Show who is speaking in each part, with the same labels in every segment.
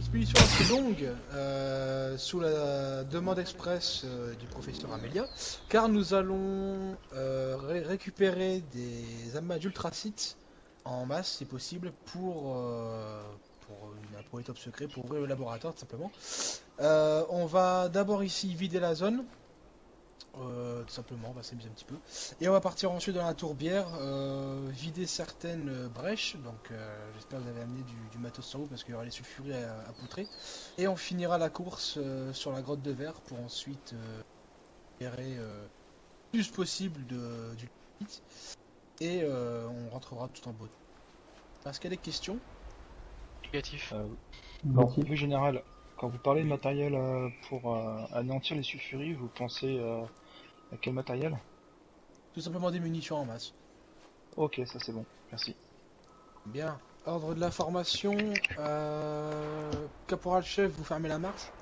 Speaker 1: expédition assez longue, sous la demande express du professeur Amelia, car nous allons récupérer des amas d'ultracites en masse, si possible, pour les top secrets, pour ouvrir le laboratoire, tout simplement. On va d'abord ici vider la zone. Tout simplement, on va s'amuser un petit peu. Et on va partir ensuite dans la tourbière, vider certaines brèches. Donc j'espère que vous avez amené du matos sur vous parce qu'il y aura les sulfuries à poutrer. Et on finira la course sur la grotte de verre pour ensuite récupérer le plus possible du liquide. Et on rentrera tout en beauté. Est-ce qu'il y a des questions?
Speaker 2: Négatif.
Speaker 3: Non.
Speaker 4: Oui, général, quand vous parlez de matériel pour anéantir les sulfuries, vous pensez à quel matériel?
Speaker 1: Tout simplement des munitions en masse.
Speaker 4: Ok, ça c'est bon, merci.
Speaker 1: Bien. Ordre de la formation. Caporal chef, vous fermez la marche.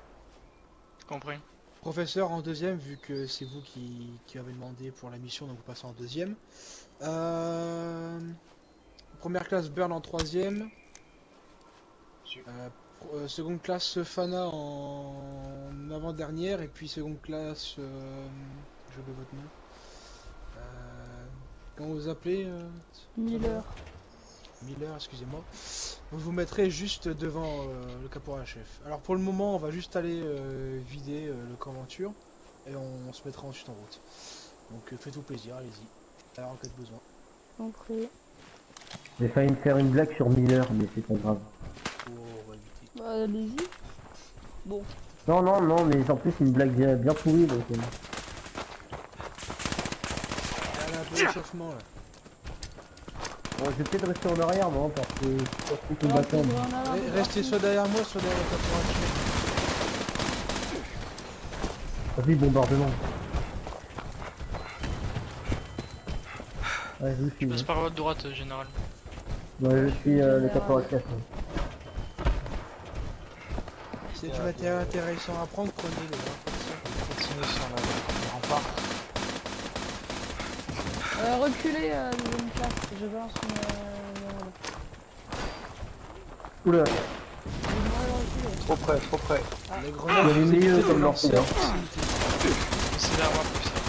Speaker 2: Compris.
Speaker 1: Professeur en deuxième, vu que c'est vous qui avez demandé pour la mission, donc vous passez en deuxième. Première classe Burn en troisième. Seconde classe Fana en avant-dernière. Et puis seconde classe... j'ai oublié votre nom. Comment vous appelez
Speaker 5: Miller.
Speaker 1: Miller, excusez-moi. Vous vous mettrez juste devant le caporal chef. Alors pour le moment, on va juste aller vider le Conventure et on se mettra ensuite en route. Donc faites-vous plaisir, allez-y. Alors en cas de besoin.
Speaker 5: Compris.
Speaker 3: J'ai failli me faire une blague sur Miller, mais c'est pas grave.
Speaker 1: Pour éviter.
Speaker 5: Bah, allez-y. Bon.
Speaker 3: Non, non, non, mais en plus, c'est une blague bien pourrie, donc...
Speaker 1: Allez, un peu d'échauffement là.
Speaker 3: Bon, je vais peut-être rester en arrière, moi, parce que je pense que c'est
Speaker 5: Alors,
Speaker 3: bâtard.
Speaker 5: faut en avoir des
Speaker 1: Restez soit derrière moi, soit derrière le caporal chef.
Speaker 3: Vas-y, bombardement. Ouais, je vous suis.
Speaker 2: Passe par votre droite, général.
Speaker 3: Ouais, je suis le caporal chef.
Speaker 1: C'est du matériel intéressant à prendre, prenez-le. Hein.
Speaker 4: Continuez sur le rempart.
Speaker 5: Reculez, deuxième classe. Je balance une...
Speaker 3: Oula,
Speaker 4: Trop près, trop près.
Speaker 1: Les
Speaker 3: il y
Speaker 1: grenades,
Speaker 3: avait
Speaker 1: vous
Speaker 3: mieux
Speaker 1: évitez de
Speaker 3: comme
Speaker 1: lancer
Speaker 3: lancer,
Speaker 1: à
Speaker 3: hein.
Speaker 1: proximité.
Speaker 2: C'est là, moi, professeur.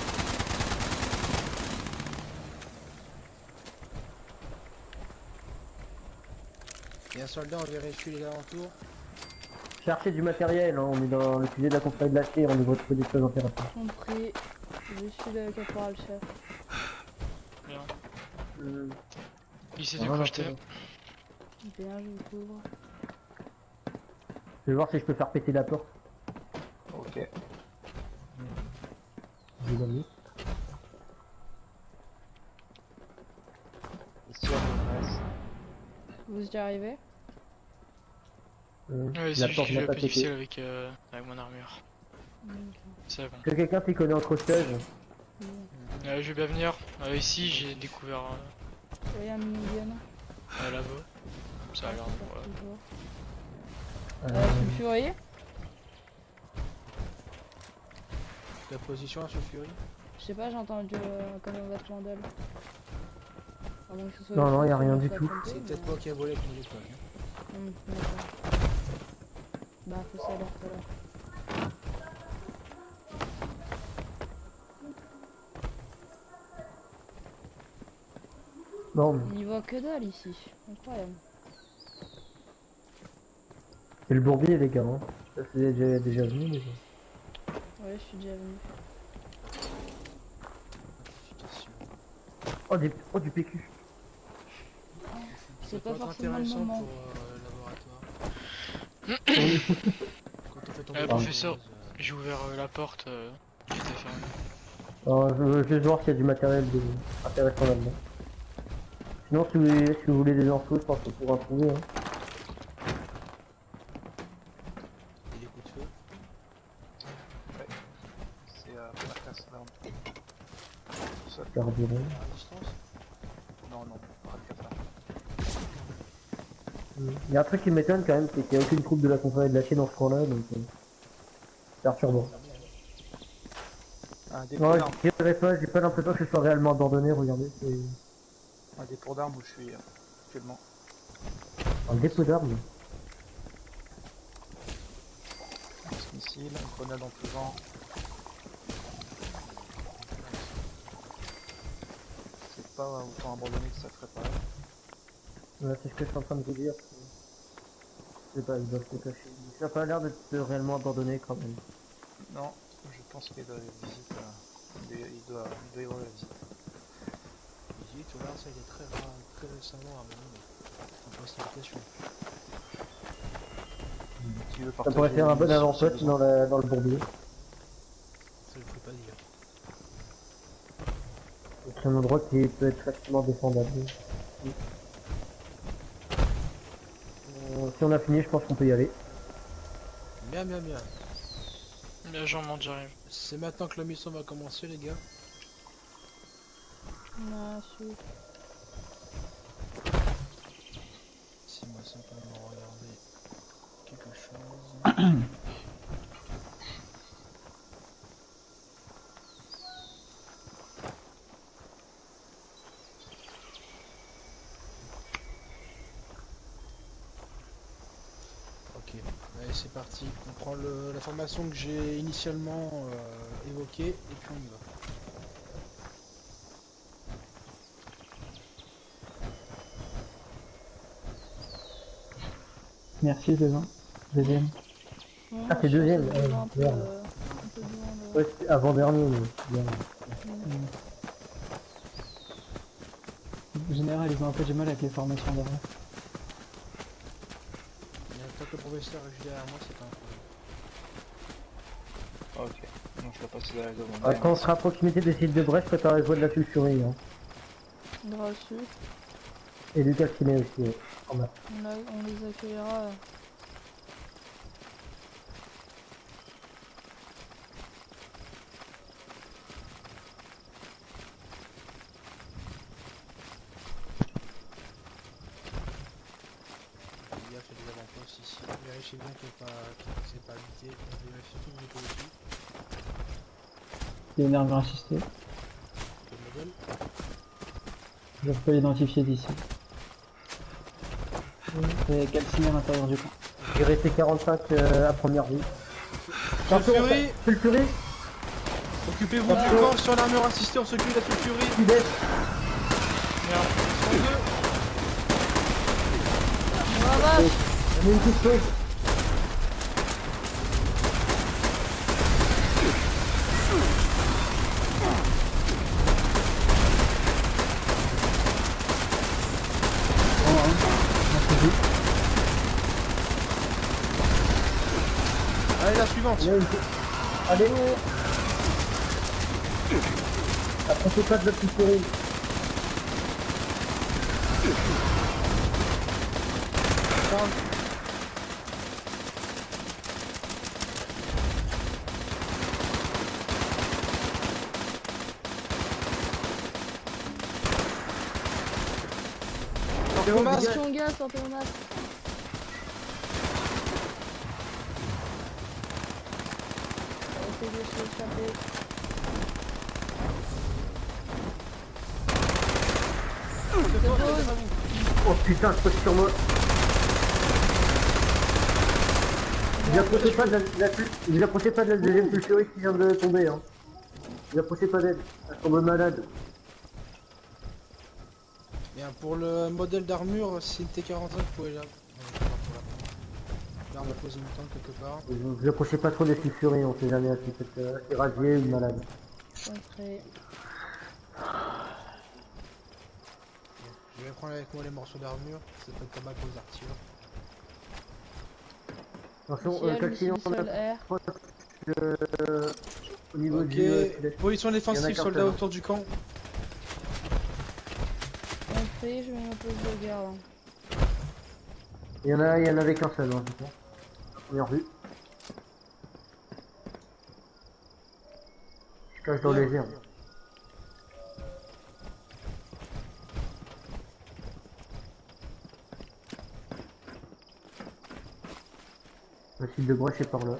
Speaker 1: Et un soldat, on vérifie les alentours.
Speaker 3: Cherchez du matériel, hein. On est dans le sujet de la compagnie de l'acier, on devrait trouver des choses intéressantes.
Speaker 5: Compris. Je suis le caporal chef.
Speaker 2: Bien.
Speaker 3: Euh,
Speaker 2: Lycée
Speaker 3: ah,
Speaker 2: du
Speaker 3: non,
Speaker 2: crocheté.
Speaker 5: Bien, je vous couvre.
Speaker 3: Je vais voir si je peux faire péter la porte.
Speaker 4: Ok.
Speaker 3: Dynamite.
Speaker 4: Et sur le reste.
Speaker 5: Vous y arrivez?
Speaker 2: Ouais,
Speaker 3: La
Speaker 2: c'est juste
Speaker 3: porte
Speaker 2: que
Speaker 3: n'a
Speaker 2: j'ai un
Speaker 3: pas
Speaker 2: peu
Speaker 3: pété.
Speaker 2: difficile avec mon armure. C'est bon.
Speaker 3: Est-ce que quelqu'un s'y connaît en crochetage?
Speaker 2: Je vais bien venir. Ici, j'ai découvert
Speaker 5: Oui, un minigun.
Speaker 2: un labo. Ça a l'air.
Speaker 5: Voilà. Sulfurier?
Speaker 1: La position à sulfurie.
Speaker 5: Je sais pas, j'ai entendu comme un battement d'aile. À moins que ce soit
Speaker 3: Non, non, y a
Speaker 5: le
Speaker 3: rien
Speaker 5: qui
Speaker 3: du
Speaker 5: soit
Speaker 3: tout.
Speaker 5: trompé,
Speaker 1: C'est peut-être
Speaker 5: mais-
Speaker 1: moi qui ai volé avec mon étoile.
Speaker 5: D'accord. Bah, faut s'alerter alors.
Speaker 3: Non, mais
Speaker 5: On y voit que dalle ici. Incroyable.
Speaker 3: c'est le bourbier, les gars, hein. Ça, c'est déjà venu, mais...
Speaker 5: Ouais, je suis déjà venu.
Speaker 3: Oh, du PQ.
Speaker 5: C'est pas
Speaker 1: peut être
Speaker 5: forcément le
Speaker 1: intéressant
Speaker 5: moment.
Speaker 1: pour le laboratoire. Quand on fait tomber
Speaker 2: Professeur,
Speaker 1: des choses,
Speaker 2: j'ai ouvert la porte. J'étais fermé.
Speaker 3: Alors, je veux juste voir s'il y a du matériel intéressant là-dedans. Sinon, si vous voulez des infos, je pense qu'on pourra trouver, hein.
Speaker 1: et des coups de feu.
Speaker 4: C'est la classe d'armes. Ça,
Speaker 3: Carburant.
Speaker 1: À distance.
Speaker 4: non, non, pas de cafard.
Speaker 3: Il y a un truc qui m'étonne quand même, c'est qu'il n'y a aucune troupe de la compagnie de l'acier dans ce coin-là, donc... c'est perturbant.
Speaker 4: Un dépôt
Speaker 3: Non,
Speaker 4: d'armes.
Speaker 3: je dirais pas, j'ai pas l'impression que ce soit réellement abandonné, regardez, c'est...
Speaker 4: Un dépôt d'armes où je suis actuellement.
Speaker 3: Un dépôt d'armes.
Speaker 4: lance-missile, grenade en tout vent. C'est pas autant abandonné que ça ferait pareil.
Speaker 3: Ouais, c'est ce que je suis en train de vous dire. Je sais pas, ils doivent se cacher. Ça a pas l'air d'être réellement abandonné quand même.
Speaker 4: Non, je pense qu'il doit y avoir visite. Il doit y avoir la visite.
Speaker 1: Visite, voilà, ça il est très récemment à mon avis, en post-application.
Speaker 4: Tu veux
Speaker 3: Ça pourrait
Speaker 4: partager
Speaker 3: faire un bon
Speaker 4: si
Speaker 3: avant-poste
Speaker 4: besoin.
Speaker 3: dans le bourbier.
Speaker 1: Ça je peux pas dire.
Speaker 3: C'est un endroit qui peut être facilement défendable. Si on a fini, je pense qu'on peut y aller.
Speaker 1: Bien.
Speaker 2: Bien, j'en monte, j'arrive.
Speaker 1: C'est maintenant que la mission va commencer, les gars.
Speaker 5: Non, si.
Speaker 1: Si moi simplement regarder quelque chose. Ok, allez c'est parti. On prend la formation que j'ai initialement évoquée et puis on y va.
Speaker 6: Merci, deuxième.
Speaker 5: Non,
Speaker 3: Ah, c'est
Speaker 5: je
Speaker 3: deuxième,
Speaker 5: pense que ça
Speaker 3: ouais,
Speaker 5: un peu,
Speaker 3: merde.
Speaker 5: un peu de monde.
Speaker 3: Ouais, c'est avant-dernier, mais bien.
Speaker 6: En général, ils ont un peu du mal avec les formations derrière.
Speaker 1: Mais tant que le professeur est juste derrière moi, c'est pas un problème.
Speaker 4: Ok, donc je vais passer derrière le
Speaker 3: Ouais, quand on sera à proximité des sites de Brest, préparez le voie de la sulfurie. Hein.
Speaker 5: Reçu.
Speaker 3: Et du calciné aussi. Ouais. En masse.
Speaker 5: On les accueillera.
Speaker 1: Il y a fait des avant-postes ici. Vérifiez bien qu'il s'est pas habité. Vérifiez tout le aussi.
Speaker 6: Il y a une arme assistée.
Speaker 1: Le modèle.
Speaker 6: Je peux identifier d'ici. Et calciné à l'intérieur du camp.
Speaker 3: J'ai resté 45 à première vue.
Speaker 1: Sulfurie,
Speaker 3: Sulfurie,
Speaker 1: occupez-vous du corps sur l'armure assistée, on s'occupe de la sulfurie.
Speaker 3: sud-est.
Speaker 2: Merde.
Speaker 1: Sont deux.
Speaker 5: Oh la vache!
Speaker 3: On a une question.
Speaker 1: Allez, la suivante.
Speaker 3: On a une... Allez, approchez pas de la sulfurie.
Speaker 1: Sortez vos masques.
Speaker 5: Attention gars, sortez vos masques. On va essayer de s'échapper.
Speaker 3: Oh putain, je saute sur moi. Vous approchez pas de la deuxième sulfurie qui vient de tomber. Hein. Vous approchez pas d'elle. Elle tombe malade.
Speaker 1: Bien, pour le modèle d'armure, c'est une T45, vous pouvez la... L'arme posée une temps quelque part.
Speaker 3: Vous approchez pas trop des sulfuries, on sait jamais si c'est irradié ou malade.
Speaker 5: Entrée.
Speaker 1: Je vais prendre avec moi les morceaux d'armure, c'est pas mal pour les artilleurs.
Speaker 3: Attention,
Speaker 5: Ciel,
Speaker 3: calciné, on
Speaker 5: sol, air.
Speaker 3: approche au niveau
Speaker 1: Ok,
Speaker 3: du...
Speaker 1: position
Speaker 3: Il y en a
Speaker 1: défensive,
Speaker 3: qu'un
Speaker 1: soldats
Speaker 3: seul, hein.
Speaker 1: autour du camp.
Speaker 5: Entrée, je mets ma pose de guerre là.
Speaker 3: Il y en avait qu'un seul, hein, je pense. Première vue. Je cache dans les airs. Le site de Brèche est par là.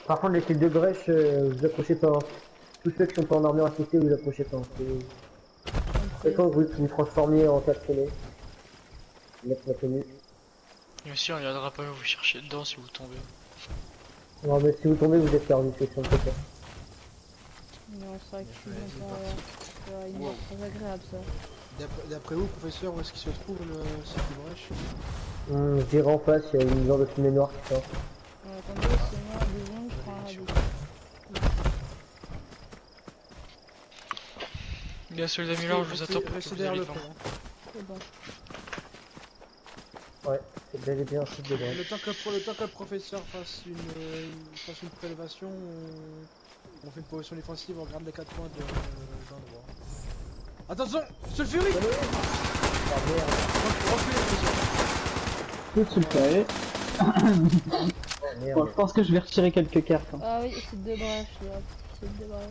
Speaker 3: Par contre, les sites de Brèche, vous approchez pas. Hein. Tous ceux qui sont pas en armure assistée, vous approchez pas. C'est quand vous vous transformiez en calciné. Mettre la tenue.
Speaker 2: Bien sûr, il y a un drapeau, vous cherchez dedans si vous tombez.
Speaker 3: Non, mais si vous tombez, vous êtes perdu, c'est sûr, peut-être.
Speaker 5: Non, c'est vrai que je suis dans une mort très agréable ça.
Speaker 1: D'après vous, professeur, où est-ce qu'il se trouve le site de brèche?
Speaker 3: Je dirais en face, il y a une genre de fumée noire qui sort.
Speaker 5: Attendez, c'est moi, 2 secondes, je prends un radio.
Speaker 2: Bien, soldat Miller, je vous attends pour que
Speaker 1: Restez
Speaker 2: vous
Speaker 1: derrière
Speaker 2: allez
Speaker 1: le
Speaker 2: devant.
Speaker 1: pont.
Speaker 5: C'est bon.
Speaker 3: Ouais, c'est bel et bien un site de brèche.
Speaker 1: Le temps que le professeur fasse une prélévation, on fait une position défensive, on regarde les 4 points d'endroit. Attention, sulfurie!
Speaker 3: Ah merde.
Speaker 6: Tout sulfuré.
Speaker 3: Oh
Speaker 6: Bon,
Speaker 3: merde.
Speaker 6: je pense que je vais retirer quelques cartes. Hein.
Speaker 5: Ah oui, c'est de brèche là. C'est de brèche.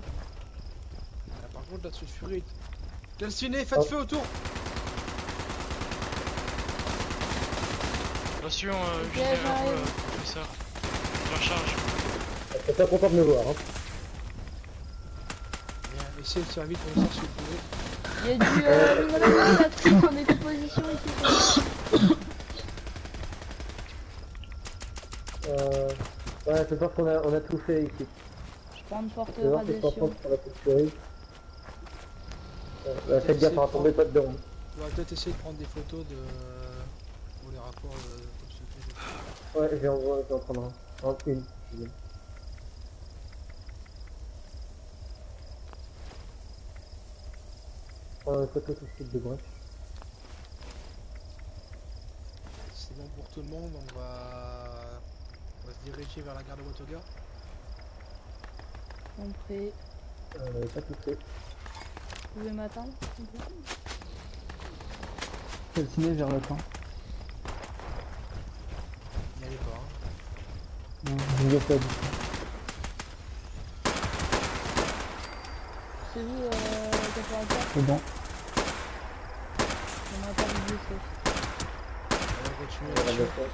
Speaker 1: Par contre, la sulfurite. Calciné, faites feu autour!
Speaker 2: Attention,
Speaker 5: Ok,
Speaker 2: juste derrière vous,
Speaker 5: j'arrive.
Speaker 2: professeur. Je recharge.
Speaker 3: T'es pas content de me voir, hein.
Speaker 1: Bien, essayez de faire vite, professeur, si vous pouvez.
Speaker 5: Il y a du la triche en décomposition ici.
Speaker 3: Ouais, c'est parce qu'on a tout fait ici.
Speaker 5: Je prends une porte
Speaker 3: C'est voir que je pense
Speaker 5: radiation.
Speaker 3: sur la sulfurie. Faites gaffe à tomber pas dedans.
Speaker 1: On va peut-être essayer de prendre des photos pour les rapports comme
Speaker 3: Ouais, je vais en prendre un. Une. Prendre une photo tout de suite de bref.
Speaker 1: C'est bon pour tout le monde, on va se diriger vers la gare de Watoga.
Speaker 5: Compris.
Speaker 3: Pas tout fait.
Speaker 5: Vous pouvez m'attendre?
Speaker 6: Calciné vers le camp.
Speaker 1: N'y allez pas. Hein.
Speaker 6: Non, je vais pas du tout.
Speaker 5: C'est vous, 84?
Speaker 6: C'est bon.
Speaker 5: On m'a pas vu blessé.
Speaker 1: On va continuer
Speaker 3: Voilà,
Speaker 1: là-dessus.
Speaker 3: d'accord.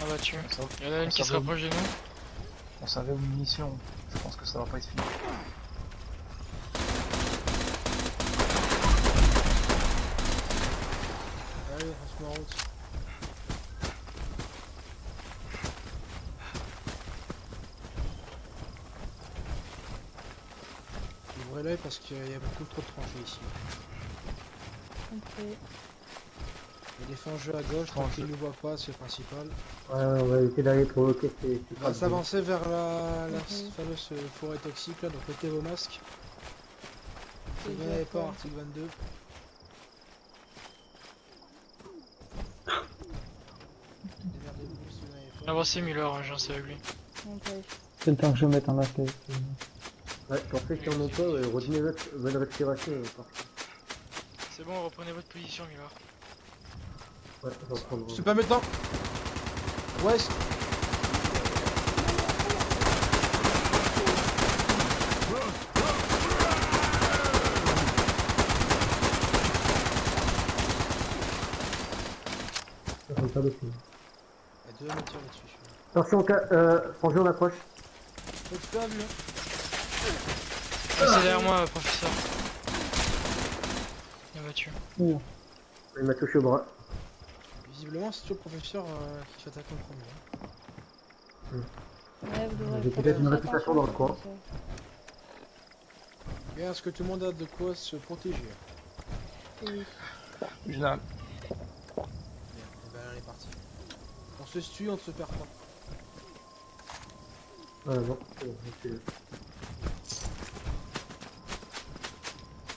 Speaker 2: On va tuer.
Speaker 4: Ça va.
Speaker 2: Il y en a une qui se rapproche de nous.
Speaker 4: On savait aux munitions. Je pense que ça va pas être fini.
Speaker 1: Allez, on se met en route. Ouvrez l'œil parce qu'il y a beaucoup trop de tranchées ici.
Speaker 5: Compris.
Speaker 1: Il y a des fangeux à gauche, tant qu'ils ne nous voient pas, c'est le principal.
Speaker 3: Ouais, on va essayer d'aller provoquer ces
Speaker 1: On va
Speaker 3: frappes.
Speaker 1: s'avancer vers la
Speaker 5: Mhm.
Speaker 1: fameuse forêt toxique là, donc mettez vos masques. Si
Speaker 5: C'est
Speaker 1: vous n'en avez pas,
Speaker 5: d'accord.
Speaker 1: article 22. Démerdez-vous si vous n'en avez pas.
Speaker 2: Avancez Miller, hein, j'en sais avec lui.
Speaker 5: Compris.
Speaker 6: C'est le temps que je mette un masque avec.
Speaker 3: Ouais, pensez sur nos pas, retenez votre respiration. Parfait.
Speaker 2: C'est bon, reprenez votre position Miller.
Speaker 3: Ouais, j'en prends.
Speaker 1: C'est pas maintenant. Ouest.
Speaker 3: J'en pas dessus.
Speaker 1: Il y a deux hommes à tirer dessus.
Speaker 3: Attention, Frangé, on approche.
Speaker 1: Faites pas vu.
Speaker 2: Passez derrière moi, professeur. Il m'a tué.
Speaker 6: Ouh.
Speaker 3: Il m'a touché au bras.
Speaker 1: Visiblement, c'est toujours le professeur qui fait attaquer en premier.
Speaker 5: Ouais, vous devrez
Speaker 3: J'ai
Speaker 5: faire
Speaker 3: peut-être une
Speaker 5: plus
Speaker 3: réputation dans le coin.
Speaker 5: attention,
Speaker 1: Bien, est-ce que tout le monde a de quoi se protéger?
Speaker 5: Oui.
Speaker 4: Général.
Speaker 1: Bien, et ben elle est partie. On se tue, on ne se perd pas.
Speaker 3: Ah non, c'est bon, c'est bon.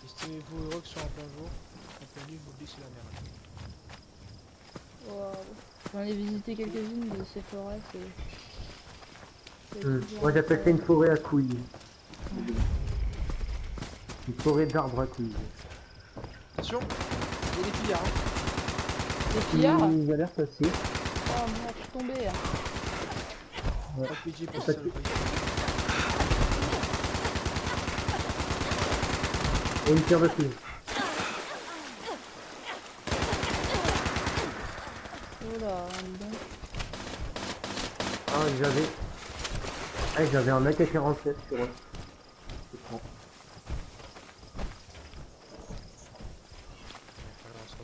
Speaker 1: Estimez-vous heureux que ce soit en plein jour. En plein nuit, vous glissez la merde.
Speaker 5: Waouh. J'en ai visité quelques-unes de ces forêts, c'est...
Speaker 3: Moi j'appelle ça une forêt à couilles. Une forêt d'arbres à couilles.
Speaker 1: Attention, il y a des pillards. Hein.
Speaker 5: Des pillards?
Speaker 6: Il a l'air passé.
Speaker 5: Oh merde, je suis tombé là.
Speaker 1: Pas de pitié pour
Speaker 3: Pas
Speaker 1: ça.
Speaker 3: de-
Speaker 1: le pays.
Speaker 3: Et une tire dessus.
Speaker 5: Oh là, dis donc.
Speaker 3: Ah, j'avais un mec à 47 sur eux. Je prends.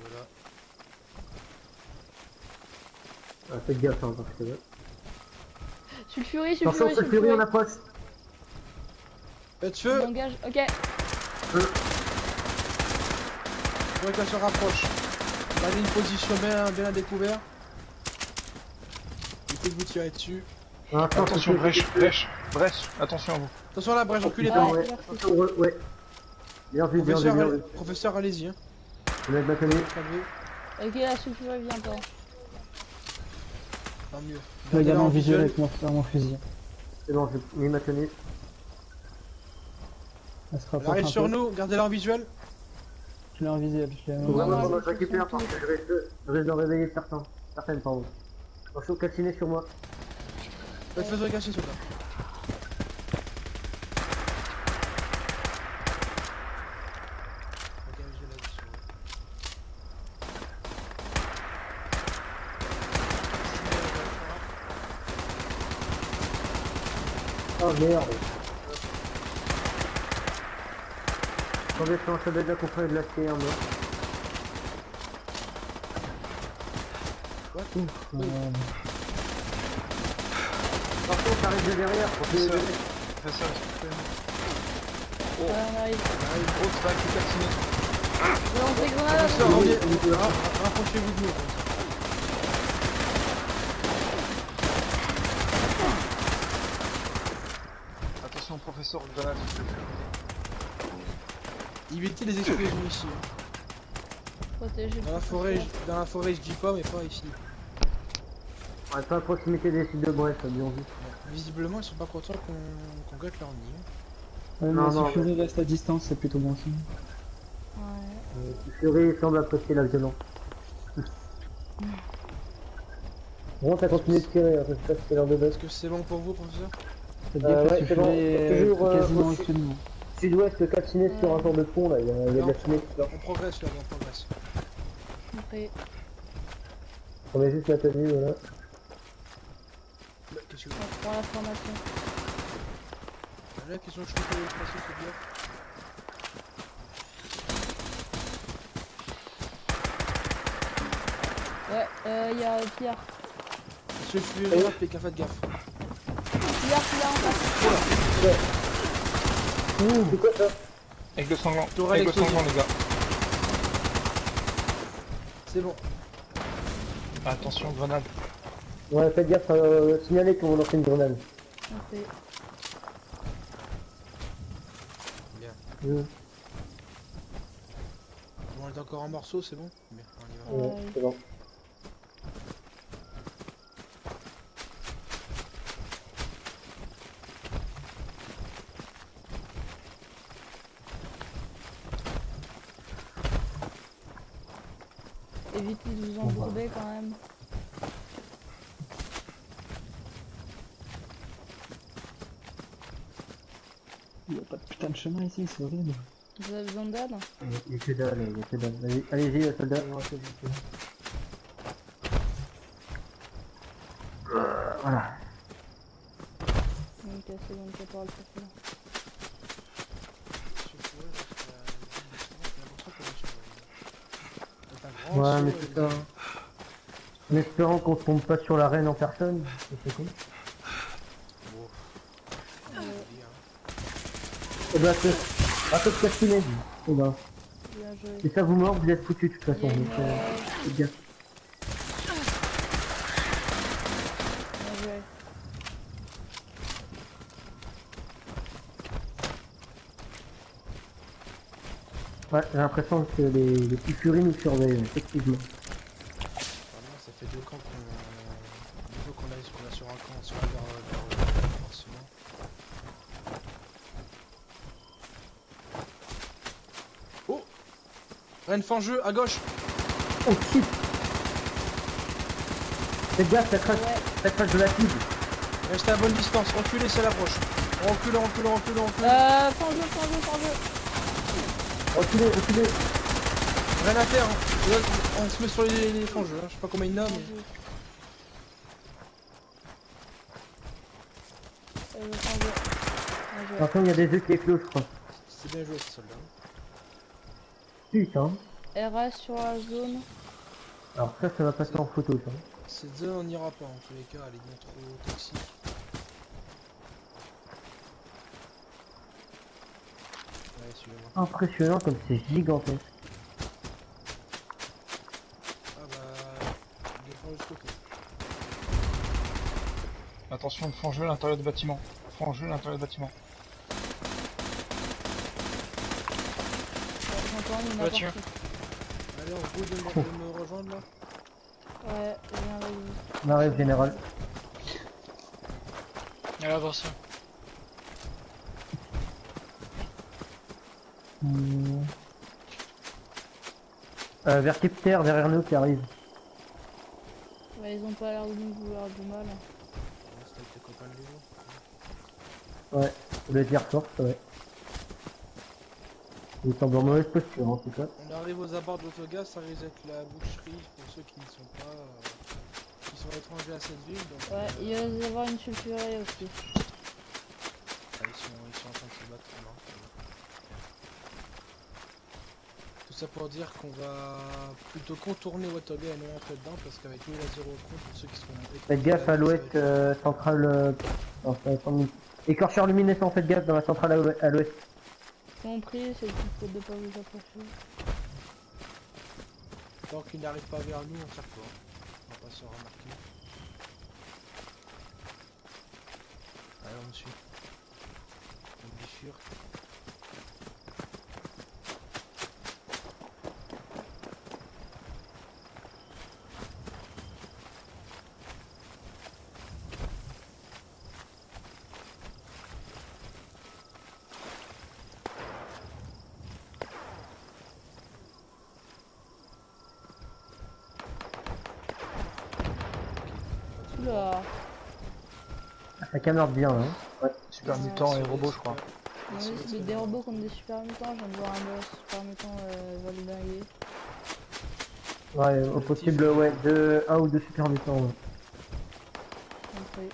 Speaker 1: de là.
Speaker 3: Ah, faites gaffe, hein, parce que là.
Speaker 5: Sulfurie,
Speaker 3: Attention,
Speaker 5: sulfurie,
Speaker 3: c'est Fury, on
Speaker 5: sulfurie.
Speaker 3: approche.
Speaker 1: Faites feu.
Speaker 5: Engage, ok.
Speaker 1: Faudrait qu'elle se rapproche. Gardez une position bien à découvert. Évitez de vous tirer dessus.
Speaker 4: Attention, brèche, attention à vous.
Speaker 1: Attention à la brèche, enculez
Speaker 5: Ouais,
Speaker 1: pas.
Speaker 3: Ouais,
Speaker 5: merci.
Speaker 3: attention, ouais. Bien vu, bien vu, bien vu.
Speaker 1: Professeur, allez-y. Hein.
Speaker 3: Vous êtes bâtonné.
Speaker 1: Calmez,
Speaker 5: Ok, la sulfurie vient pas.
Speaker 1: tant mieux.
Speaker 6: Je
Speaker 1: Gardez-la
Speaker 6: regarde
Speaker 1: en
Speaker 6: en visuel
Speaker 1: visuel.
Speaker 6: avec mon fusil.
Speaker 3: C'est bon, oui, maintenu.
Speaker 6: Elle se
Speaker 1: Elle
Speaker 6: rapproche
Speaker 1: arrive
Speaker 6: un
Speaker 1: sur
Speaker 6: peu.
Speaker 1: nous, gardez-la en visuel.
Speaker 6: Je l'ai en visuel, je l'ai en
Speaker 5: Ouais,
Speaker 3: Ouais,
Speaker 5: ouais,
Speaker 3: ouais, je récupère parce que je risque d'en réveiller certaines, pardon. Attention, calciné sur moi.
Speaker 1: Faites-le cacher sur toi. Ok, je l'ai là-dessus.
Speaker 3: Oh merde. Attendez, ça doit être la compagnie de l'acier, hein, moi. Par contre, ça arrive de derrière.
Speaker 4: Professeur, professeur, est-ce que vous pouvez
Speaker 5: Ouais, on arrive.
Speaker 4: Oh, c'est pas avec le calciné.
Speaker 5: Je lance des grenades.
Speaker 1: Professeur,
Speaker 3: oui,
Speaker 1: rapprochez-vous de nous.
Speaker 4: Attention, professeur, grenade.
Speaker 1: Évitez les explosions ici. Hein.
Speaker 5: Protégé.
Speaker 1: Dans la forêt, je dis pas, mais pas ici.
Speaker 3: On est pas à proximité des sites de Brest, bien vu.
Speaker 1: Visiblement, ils sont pas contents qu'on gâte leur nid. Hein.
Speaker 6: Ouais,
Speaker 3: Non,
Speaker 6: mais
Speaker 3: non,
Speaker 6: si Fury reste à distance, c'est plutôt bon signe.
Speaker 5: Ouais.
Speaker 3: Fury semble apprécier la violence. Bon, ça continue de tirer, hein, je sais pas si c'est l'heure de base.
Speaker 1: Est-ce que c'est bon pour vous, professeur?
Speaker 6: Faites gaffe parce
Speaker 3: ouais,
Speaker 6: que
Speaker 3: c'est bon.
Speaker 6: Fury est
Speaker 3: Toujours,
Speaker 6: quasiment
Speaker 3: au
Speaker 6: actuellement.
Speaker 3: Sud-ouest, calciné sur un genre de pont, là, il y a de la fumée qui sort.
Speaker 1: On progresse là, on progresse.
Speaker 5: Après.
Speaker 3: On met juste la tenue, voilà.
Speaker 1: La question,
Speaker 5: On prend la formation.
Speaker 1: la question que je peux poser, c'est bien.
Speaker 5: Ouais, y'a Pierre.
Speaker 1: Monsieur Fury, rappelez qu'à faites gaffe.
Speaker 5: Pierre en face.
Speaker 3: C'est quoi ça?
Speaker 4: Avec le sanglant,
Speaker 1: Tourelle
Speaker 4: avec le
Speaker 1: explosive.
Speaker 4: sanglant, les gars.
Speaker 1: C'est bon.
Speaker 4: Attention, grenade.
Speaker 3: Ouais, faites gaffe, signalez qu'on va lancer une grenade.
Speaker 5: Ok.
Speaker 1: Bien.
Speaker 3: Mmh.
Speaker 1: On est encore en morceaux, c'est bon? Bien, on y va.
Speaker 3: Ouais, c'est bon.
Speaker 5: Évitez de vous embourber quand même.
Speaker 6: Il n'y a pas de putain de chemin ici, c'est horrible.
Speaker 5: Vous avez besoin d'aide?
Speaker 3: Il y a que dalle, il y a que dalle. Allez-y, soldat. Voilà.
Speaker 5: Ok, c'est bon, je parle pour ça.
Speaker 1: Monsieur Fury, parce que, j'ai l'impression qu'on est sur
Speaker 3: Ouais, mais
Speaker 1: saut,
Speaker 3: c'est ça. En espérant qu'on se trompe pas sur la reine en personne. C'est cool. Eh ben, c'est. Un peu de castiné. Eh ben.
Speaker 5: Bien joué.
Speaker 3: Si ça vous mord, vous êtes foutu de toute
Speaker 5: Il y
Speaker 3: façon.
Speaker 5: a une,
Speaker 3: Donc, faites gaffe.
Speaker 5: Bien joué.
Speaker 3: Ouais, j'ai l'impression que les petits furies nous surveillent, effectivement.
Speaker 1: Vraiment, ça fait deux camps qu'on a sur un camp, sur leur forcément. Oh! Reine en jeu, à gauche!
Speaker 3: Oh shit! Faites gaffe,
Speaker 5: Ouais.
Speaker 3: ça crache de la cible.
Speaker 1: Restez à bonne distance, reculez, c'est l'approche. On recule, on recule, on recule, on recule.
Speaker 5: Sans jeu.
Speaker 3: Reculez, reculez.
Speaker 1: Reine à terre, hein. Et là, on se met sur les fangeux, hein. Je sais pas combien il y en a, mais...
Speaker 5: Sans jeu. Bien joué.
Speaker 3: Par contre, il y a des œufs qui éclosent, je crois.
Speaker 1: C'est bien joué, ce soldat.
Speaker 3: Putain.
Speaker 5: RS sur la zone.
Speaker 3: Alors ça va passer en photo ça.
Speaker 1: Cette zone on n'ira pas en tous les cas, elle est bien trop toxique. Ouais, suivez-moi.
Speaker 3: Impressionnant comme c'est gigantesque.
Speaker 1: Ah bah, défends jusqu'au côté.
Speaker 4: Attention, franc-jeu à l'intérieur du bâtiment. Franc-jeu à l'intérieur du bâtiment.
Speaker 5: J'entends une
Speaker 2: Voiture.
Speaker 5: partout.
Speaker 1: Allez, on vous de me rejoindre là.
Speaker 5: Ouais, viens, vas-y.
Speaker 3: On arrive général.
Speaker 2: Allez, avance.
Speaker 3: Vertiptère derrière nous qui arrive.
Speaker 5: Ouais, ils ont pas l'air de nous vouloir du mal.
Speaker 1: C'était avec tes copains de l'eau.
Speaker 3: Ouais, le tir force, ouais. Il semble en mauvaise posture en tout cas.
Speaker 1: On arrive aux abords de l'autogaz, ça risque d'être la boucherie pour ceux qui ne sont pas. Qui sont étrangers à cette ville. Donc,
Speaker 5: Ouais, il va y avoir une sulfurerie aussi.
Speaker 1: ils sont en train de se battre. Non, tout ça pour dire qu'on va plutôt contourner Watoga et non entrer dedans parce qu'avec nous il a 0 compte pour ceux qui seront
Speaker 3: Faites gaffe à l'ouest centrale. Écorcheur luminescent, faites gaffe dans la centrale à l'ouest.
Speaker 5: Compris, c'est une faute de pas vous approcher.
Speaker 1: Tant qu'il n'arrive pas vers nous, on tire pas. On va pas se remarquer. Allez, on me suit. On bifurque.
Speaker 5: Oula.
Speaker 3: Ça camarde bien hein. Ouais.
Speaker 4: Super mutant et robot, je crois.
Speaker 5: Oui, c'est des robots contre des super mutants. Je viens de voir un boss super mutant validé.
Speaker 3: Ouais, au possible, ouais, un ou deux super mutants. Ouais.
Speaker 5: Compris.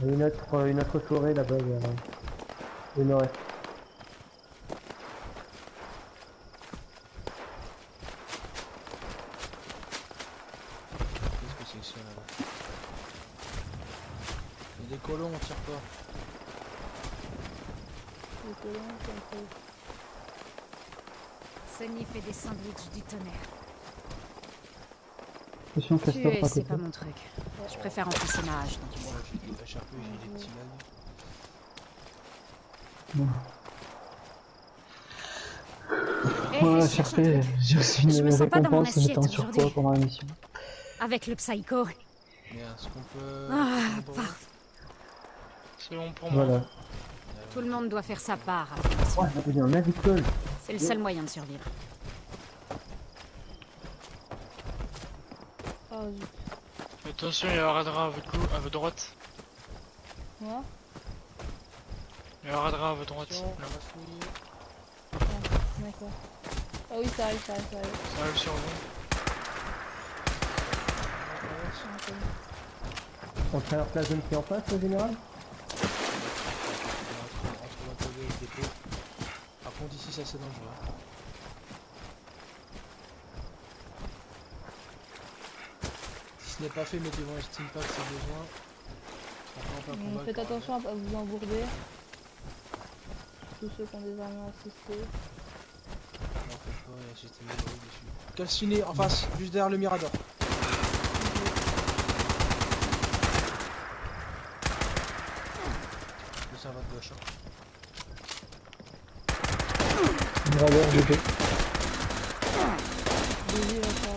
Speaker 3: Et une autre forêt là-bas, au nord-est.
Speaker 1: Qu'est-ce que c'est que ça là-bas? Il y a des colons, on tire pas.
Speaker 5: Les colons, compris.
Speaker 7: Sunny fait des sandwichs du tonnerre.
Speaker 6: Attention, Castor
Speaker 7: Tuer,
Speaker 6: par
Speaker 7: c'est
Speaker 6: côté.
Speaker 7: pas mon truc. Je préfère enfoncer ma hache dans du bois.
Speaker 1: Moi j'ai des HRP, j'ai des petits lags.
Speaker 7: Eh,
Speaker 6: Ouais,
Speaker 7: je cherche un
Speaker 6: HRP,
Speaker 7: truc.
Speaker 6: j'ai reçu
Speaker 7: Je
Speaker 6: une
Speaker 7: me sens pas dans mon
Speaker 6: récompense, j'étais en
Speaker 7: assiette
Speaker 6: surpoids
Speaker 7: aujourd'hui.
Speaker 6: pendant la mission.
Speaker 7: Avec le psycho.
Speaker 1: Mais est-ce qu'on peut.
Speaker 7: Ah,
Speaker 1: prendre-
Speaker 7: parfait.
Speaker 2: C'est bon pour moi.
Speaker 3: Voilà.
Speaker 7: Tout le monde doit faire sa part.
Speaker 3: Oh, j'ai devenu un avicole.
Speaker 7: C'est le seul moyen de survivre.
Speaker 5: Ah, zut.
Speaker 2: Attention, il y a un radar à votre droite.
Speaker 5: Moi
Speaker 2: Il y a un radar à votre droite.
Speaker 1: Attention,
Speaker 2: Là.
Speaker 1: on va fouiller.
Speaker 5: Ah, d'accord. Ah oui, ça arrive, ça arrive, ça arrive.
Speaker 2: Ça arrive sur vous.
Speaker 5: Ok.
Speaker 3: On traverse la zone qui est en face, au général.
Speaker 1: Entre Watoga et le dépôt. Par contre, ici, ça c'est dangereux. Si ce n'est pas fait, mettez-vous un steam pack si besoin. Ça prend pas combat,
Speaker 5: Faites
Speaker 1: le
Speaker 5: attention à pas vous embourber. Tous ceux qui ont des armes assistées.
Speaker 1: Non, faites pas, il y a un système mémorique dessus. Calciné en face, juste derrière le Mirador. C'est à votre gauche. Hein.
Speaker 6: Mirador, GG.
Speaker 5: Vas-y, va faire.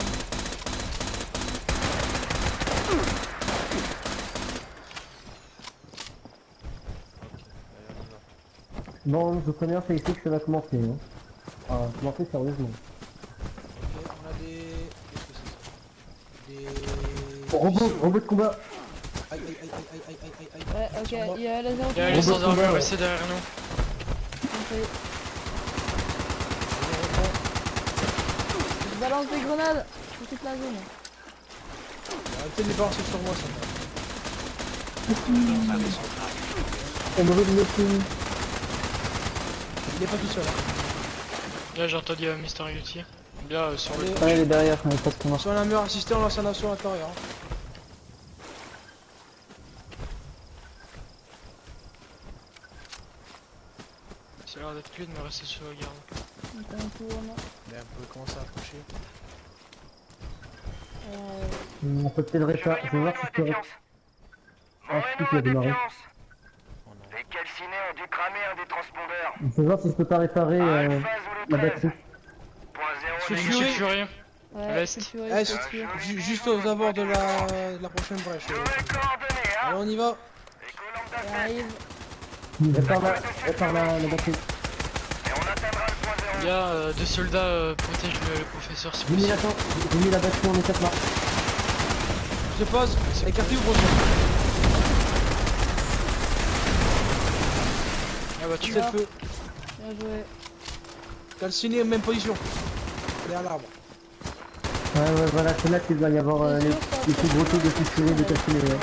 Speaker 3: Bon, je connais, c'est ici que ça va commencer. Hein. Ah, commencer sérieusement.
Speaker 1: Ok, on a des. Qu'est-ce que c'est ça? Des.
Speaker 3: Robot de combat.
Speaker 1: Aïe aïe aïe aïe aïe aïe aïe aïe.
Speaker 5: Ouais,
Speaker 1: Sur moi.
Speaker 5: ok, il y a la zéro
Speaker 2: Il y a
Speaker 5: qui
Speaker 2: les
Speaker 5: est
Speaker 2: sans armure
Speaker 3: ouais.
Speaker 2: aussi derrière nous.
Speaker 5: compris. Je balance des grenades sur toute la zone.
Speaker 1: Arrêtez de les balancer sur moi, ça va.
Speaker 3: On brûle le tout.
Speaker 1: Il est pas tout seul. Hein.
Speaker 2: Là, j'ai entendu Mister Yeti. Là, sur le.
Speaker 1: Allez,
Speaker 6: Ouais, il est derrière, mais pas ce qu'on a.
Speaker 1: sur un mur assisté, on lance un assaut à l'intérieur. Hein.
Speaker 2: Ça a l'air d'être clé de me rester sur la garde.
Speaker 5: Donc on tourne.
Speaker 1: Mais on peut commencer à approcher.
Speaker 3: On peut peut-être réparer. Je vais voir si je peux réparer. Ah, si, il a démarré.
Speaker 1: Oh non.
Speaker 8: Les calcinés ont dû cramer un des transpondeurs.
Speaker 3: Je vais voir si je peux pas réparer la batterie.
Speaker 8: Point zéro,
Speaker 1: Sous
Speaker 8: les
Speaker 1: Fury.
Speaker 2: Fury.
Speaker 5: Ouais,
Speaker 2: L'Est.
Speaker 5: sulfuré,
Speaker 1: Est,
Speaker 5: sulfuré.
Speaker 1: juste aux abords de la prochaine brèche.
Speaker 8: nouvelles coordonnées, hein.
Speaker 1: Allez, on y va.
Speaker 8: Les colonnes
Speaker 5: Elle
Speaker 8: d'attaque.
Speaker 5: arrive.
Speaker 3: Répare la batterie.
Speaker 8: Et on atteindra le point zéro.
Speaker 2: Il y a deux soldats protègent le professeur si
Speaker 3: J'ai mis
Speaker 2: possible.
Speaker 3: j'ai mis la batterie en état là.
Speaker 1: Je pose. Écartez-vous, prochain.
Speaker 2: La voiture.
Speaker 1: C'est le feu.
Speaker 5: Bien joué.
Speaker 1: Calciné, même position. Derrière l'arbre.
Speaker 3: Ouais, voilà, c'est là qu'il doit y avoir les plus gros taux de sulfuré de calciné. Ouais.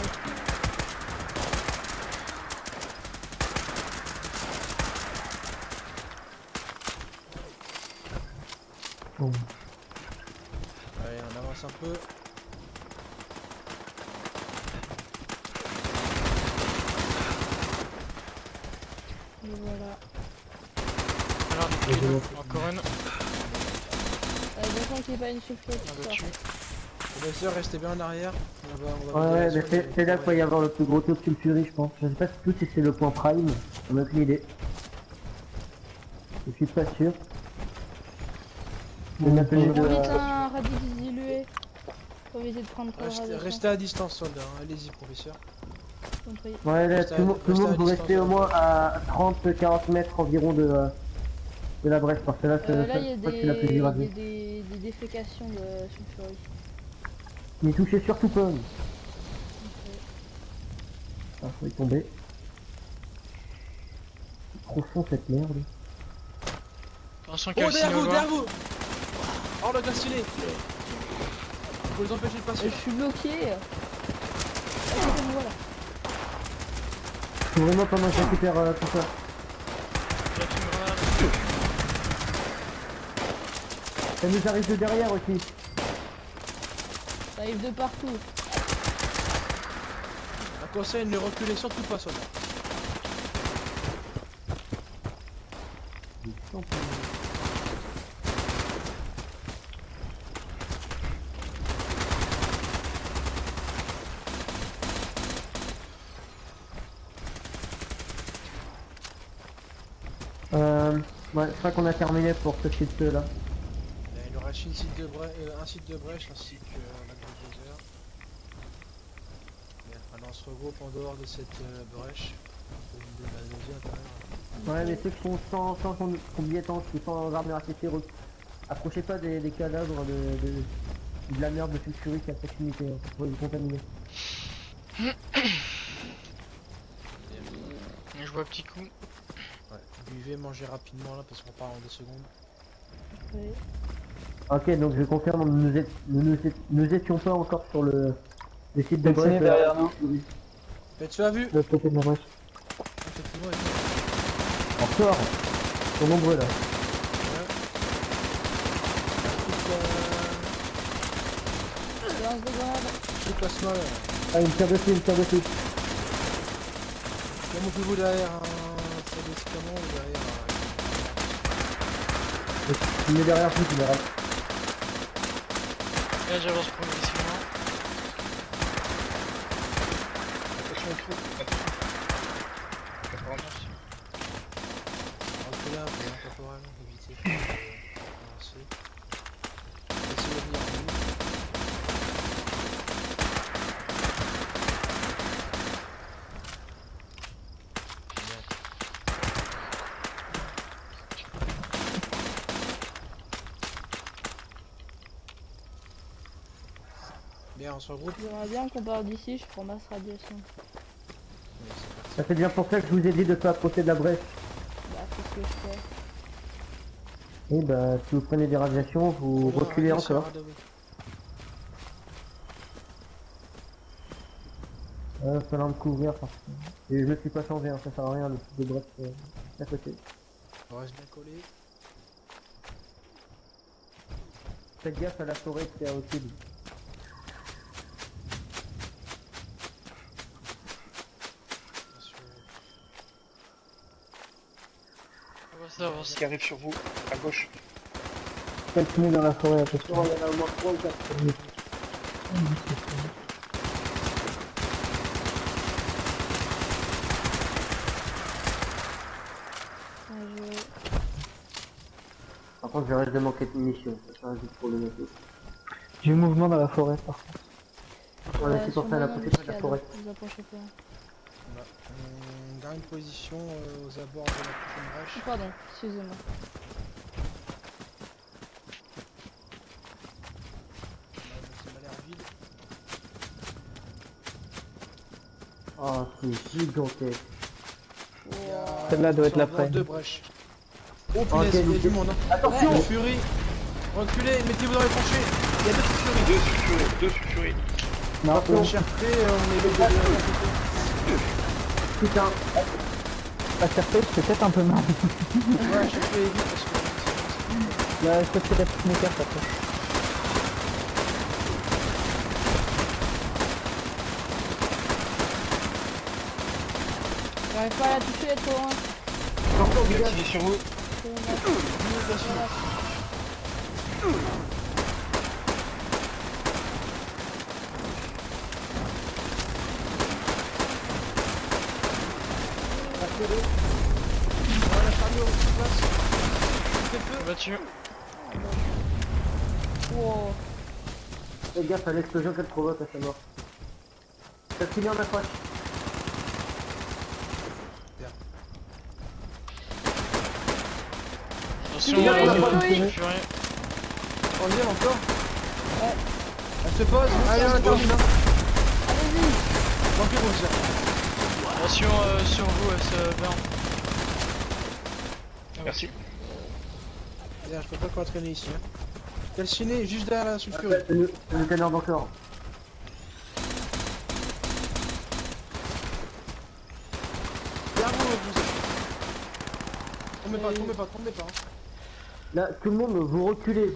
Speaker 3: Bon.
Speaker 1: Allez, on avance un peu.
Speaker 5: Et voilà.
Speaker 2: Ça a l'air d'être clean. Encore une.
Speaker 5: Bien sûr qu'il n'y ait pas une sulfurée
Speaker 2: La
Speaker 5: qui sort.
Speaker 2: voiture.
Speaker 1: Bien sûr, restez bien en arrière. On va
Speaker 3: Ouais,
Speaker 1: vider la
Speaker 3: mais
Speaker 1: zone.
Speaker 3: c'est là qu'il va y avoir le plus gros taux de sulfurie, je pense. Je sais pas si c'est le point prime, on a aucune idée. Je suis pas sûr. Je vais m'appeler
Speaker 5: Prends vite
Speaker 3: de...
Speaker 5: un radix dilué. Faut éviter de prendre trop de
Speaker 1: Restez,
Speaker 5: radiation.
Speaker 1: restez à distance, soldats. Hein. Allez-y, professeur.
Speaker 5: Compris.
Speaker 3: Ouais, là,
Speaker 1: Restez
Speaker 3: tout le monde
Speaker 1: à
Speaker 3: vous
Speaker 1: distance,
Speaker 3: restez au moins à 30-40 mètres environ de la brèche, parce que là, c'est
Speaker 5: Là, il y a
Speaker 3: je crois que c'est la plus irradiée.
Speaker 5: des défécations de sulfurie.
Speaker 3: Mais touchez surtout pas. Ah, faut y tomber. C'est profond cette merde.
Speaker 2: Attention,
Speaker 1: Oh, derrière
Speaker 2: calciné au
Speaker 1: vous,
Speaker 2: loin.
Speaker 1: derrière vous. Oh, le calciné. Faut les empêcher de passer.
Speaker 5: Je suis bloqué. Voilà.
Speaker 3: Faut vraiment pendant que je récupère tout ça.
Speaker 2: Là, tu me grenades.
Speaker 3: Ça nous arrive de derrière aussi.
Speaker 5: Ça arrive de partout.
Speaker 1: Un conseil, ne reculez surtout pas, soldats.
Speaker 3: Ouais, je crois qu'on a terminé pour ce site là.
Speaker 1: Il nous reste un site de brèche ainsi que la bulldozer. Bien, alors on se regroupe en dehors de cette brèche. De la deuxième intérieure.
Speaker 3: Ouais, mais ceux qui sont sans combattants, qui sont en armure accessible, approchez pas des cadavres de la merde de sulfurique à proximité, hein, pour les contaminer.
Speaker 2: Je vois un petit coup.
Speaker 1: Ouais. Buvez, mangez rapidement là parce qu'on part en 2 secondes.
Speaker 5: Oui.
Speaker 3: Ok, donc je confirme, nous étions pas encore sur le site de
Speaker 6: Calciné
Speaker 3: bref.
Speaker 6: derrière nous.
Speaker 1: Faites feu à vue.
Speaker 6: De l'autre côté de la brèche.
Speaker 1: Effectivement,
Speaker 3: Encore. Ils sont nombreux là.
Speaker 5: Lance de grenade.
Speaker 1: Toute la small.
Speaker 3: Ah, une tire dessus, une tire dessus.
Speaker 1: Montez-vous derrière un sur des escamons ou derrière
Speaker 3: Il est derrière tout, il est rare.
Speaker 2: Là, j'avance progressivement.
Speaker 4: Attention au trou. Attention.
Speaker 1: un là, pour temporaire, éviter de avancer. Essayez de venir en nous. Bien, on se regroupe.
Speaker 5: J'aimerais bien qu'on parte d'ici, je prends masse radiation.
Speaker 3: Ça c'est bien pour ça que je vous ai dit de pas approcher de la brèche.
Speaker 5: Bah, c'est ce que je fais.
Speaker 3: Et bah, si vous prenez des radiations, vous reculez encore. Il va falloir me couvrir parce que... Et je me suis pas changé, hein, ça sert à rien le type de bref à côté.
Speaker 1: On reste bien collé.
Speaker 3: Faites gaffe à la forêt qui est au sud.
Speaker 1: Attention.
Speaker 2: Avancez, avancez.
Speaker 4: Qui arrive sur vous, à gauche.
Speaker 6: Calculé dans la forêt, attention.
Speaker 3: Il y en a au moins 3 ou 4. Par contre, je risque de manquer de munitions. Ça va juste pour le mettre.
Speaker 6: J'ai eu mouvement dans la forêt par contre.
Speaker 3: Voilà, c'est pour ça la prochaine de la forêt.
Speaker 5: Vous approchez pas.
Speaker 1: On garde une position aux abords de la prochaine brèche.
Speaker 5: Pardon, excusez-moi.
Speaker 1: Ça m'a l'air vide.
Speaker 3: Oh, c'est gigantesque.
Speaker 1: Il y a-
Speaker 6: Celle-là doit être la
Speaker 1: dans
Speaker 6: prenne.
Speaker 1: deux brèches. Oh punaise, il y a du monde. Hein.
Speaker 3: Attention
Speaker 1: Une furie. Reculez, mettez-vous dans les tranchées. Il y a deux furies.
Speaker 4: Deux sulfuries.
Speaker 6: Non,
Speaker 1: On cherché, on est les deux.
Speaker 3: Putain,
Speaker 6: la certitude, c'est peut-être un peu mal.
Speaker 1: Ouais, je fais vite parce que.
Speaker 6: Là, je peux peut-être toutes mes cartes après.
Speaker 5: J'arrive pas à la toucher, elle est trop loin.
Speaker 3: attention,
Speaker 4: Il
Speaker 3: dégage.
Speaker 4: est sur vous.
Speaker 5: C'est bon, là.
Speaker 1: Voilà, Charlie, on se place. Faites feu.
Speaker 2: Battu.
Speaker 5: Wow.
Speaker 3: Fais gaffe à l'explosion qu'elle provoque à sa mort. Ça finit en accroche.
Speaker 2: Attention,
Speaker 5: Fury,
Speaker 2: Fury.
Speaker 5: Fury.
Speaker 1: Troisième encore.
Speaker 5: Ouais.
Speaker 1: Elle se pose. Allez, on la termine. Hein.
Speaker 5: Allez-y.
Speaker 1: Manquez vos tirs.
Speaker 2: Attention sur vous, elle se burn.
Speaker 4: Merci.
Speaker 1: Bien, je peux pas quoi traîner ici. Hein. Calciné juste derrière la sulfurie.
Speaker 3: C'est une canard encore.
Speaker 1: Derrière vous, vous êtes. Tombez pas, tombez pas, tombez pas. Hein.
Speaker 3: Là, tout le monde, vous reculez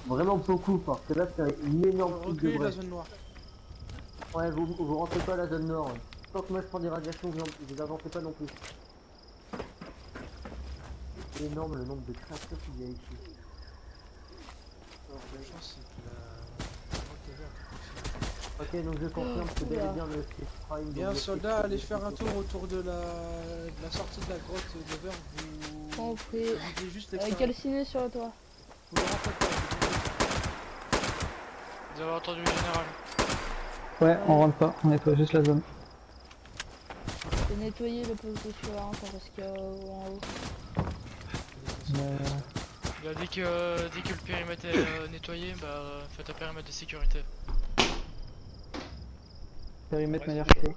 Speaker 3: vraiment beaucoup parce que là, c'est une énorme truc de
Speaker 1: Reculez de la
Speaker 3: brèche.
Speaker 1: zone noire.
Speaker 3: Ouais, vous rentrez pas à la zone nord. Tant que moi je prends des radiations, vous avancez pas non plus. C'est énorme le nombre de créatures qu'il y a ici.
Speaker 1: La chance, c'est que la grotte est verte.
Speaker 3: Ok, donc je confirme que bel et bien le Space Prime.
Speaker 1: Bien,
Speaker 3: donc,
Speaker 1: soldats, allez faire un tour autour de la sortie de la grotte de verre. Vous
Speaker 5: Compris.
Speaker 1: visez juste l'extérieur.
Speaker 5: Calciné sur le toit.
Speaker 1: Vous ne rentrez pas.
Speaker 2: Vous avez entendu le général.
Speaker 6: Ouais, on rentre pas, on nettoie juste la zone.
Speaker 5: J'ai nettoyé le poste de sueur parce qu'il y a en haut.
Speaker 6: Mais,
Speaker 2: Bah, dès que le périmètre est nettoyé, bah faites un périmètre de sécurité.
Speaker 6: périmètre
Speaker 4: Ouais,
Speaker 6: meilleur
Speaker 4: c'est
Speaker 6: que.